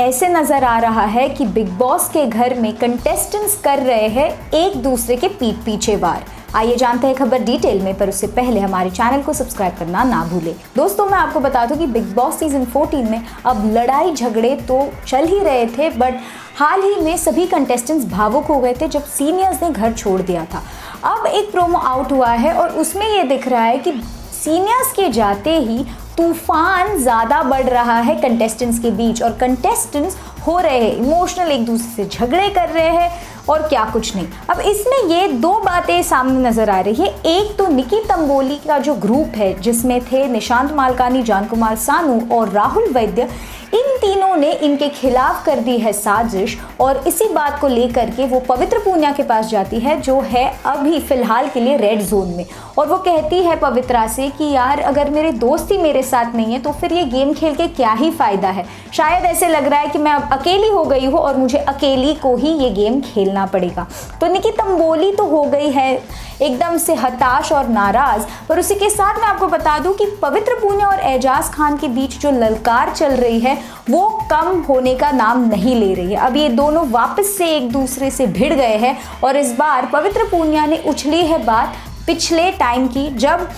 ऐसे नज़र आ रहा है कि बिग बॉस के घर में कंटेस्टेंट्स कर रहे हैं एक दूसरे के पीठ पीछे वार। आइए जानते हैं खबर डिटेल में, पर उससे पहले हमारे चैनल को सब्सक्राइब करना ना भूलें। दोस्तों, मैं आपको बता दूं कि बिग बॉस सीजन 14 में अब लड़ाई झगड़े तो चल ही रहे थे, बट हाल ही में सभी कंटेस्टेंट्स भावुक हो गए थे जब सीनियर्स ने घर छोड़ दिया था। अब एक प्रोमो आउट हुआ है और उसमें ये दिख रहा है कि सीनियर्स के जाते ही तूफान ज़्यादा बढ़ रहा है कंटेस्टेंट्स के बीच, और कंटेस्टेंट्स हो रहे हैं इमोशनल, एक दूसरे से झगड़े कर रहे हैं और क्या कुछ नहीं। अब इसमें ये दो बातें सामने नज़र आ रही है। एक तो निकी तंबोली का जो ग्रुप है जिसमें थे निशांत मालकानी, जान कुमार सानू और राहुल वैद्य, इन तीनों ने इनके खिलाफ कर दी है साजिश, और इसी बात को लेकर के वो पवित्र पूनिया के पास जाती है जो है अभी फ़िलहाल के लिए रेड जोन में, और वो कहती है पवित्रा से कि यार अगर मेरे दोस्त ही मेरे साथ नहीं है तो फिर ये गेम खेल के क्या ही फ़ायदा है। शायद ऐसे लग रहा है कि मैं अब अकेली हो गई हूँ और मुझे अकेली को ही ये गेम खेलना पड़ेगा। तो निकी तंबोली तो हो गई है एकदम से हताश और नाराज़, पर उसी के साथ मैं आपको बता दूं कि पवित्र पूनिया और एजाज खान के बीच जो ललकार चल रही है वो कम होने का नाम नहीं ले रही है। अब ये दोनों वापस से एक दूसरे से भिड़ गए हैं, और इस बार पवित्र पूनिया ने उछली है बात पिछले टाइम की, जब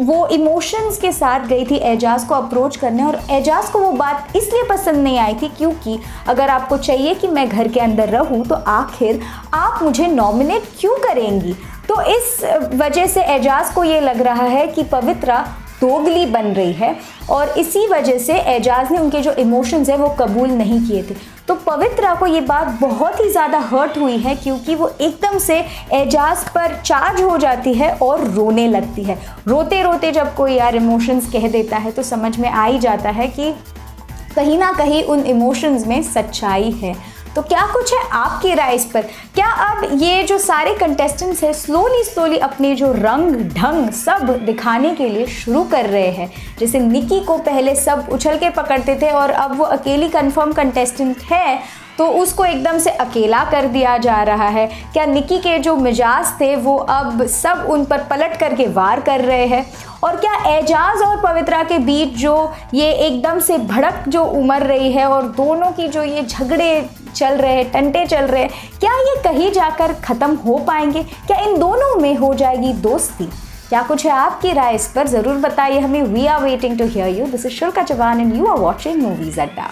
वो इमोशंस के साथ गई थी एजाज को अप्रोच करने, और एजाज को वो बात इसलिए पसंद नहीं आई थी क्योंकि अगर आपको चाहिए कि मैं घर के अंदर रहूं तो आखिर आप मुझे नॉमिनेट क्यों करेंगी। तो इस वजह से एजाज को ये लग रहा है कि पवित्रा दोगली बन रही है, और इसी वजह से एजाज ने उनके जो इमोशंस है वो कबूल नहीं किए थे। तो पवित्रा को ये बात बहुत ही ज़्यादा हर्ट हुई है क्योंकि वो एकदम से एजाज पर चार्ज हो जाती है और रोने लगती है। रोते रोते जब कोई यार इमोशंस कह देता है तो समझ में आ ही जाता है कि कहीं ना कहीं उन इमोशंस में सच्चाई है। तो क्या कुछ है आपकी राय इस पर? क्या अब ये जो सारे कंटेस्टेंट्स हैं स्लोली अपने जो रंग ढंग सब दिखाने के लिए शुरू कर रहे हैं? जैसे निकी को पहले सब उछल के पकड़ते थे और अब वो अकेली कंफर्म कंटेस्टेंट है तो उसको एकदम से अकेला कर दिया जा रहा है। क्या निकी के जो मिजाज थे वो अब सब उन पर पलट करके वार कर रहे हैं? और क्या एजाज और पवित्रा के बीच जो ये एकदम से भड़क जो उमड़ रही है और दोनों की जो ये झगड़े चल रहे हैं, टंटे चल रहे हैं, क्या ये कहीं जाकर ख़त्म हो पाएंगे? क्या इन दोनों में हो जाएगी दोस्ती? क्या कुछ है आपकी राय इस पर? ज़रूर बताइए हमें। We are waiting to hear you. This is शुल्का Chauhan and you are watching movies अड्डा।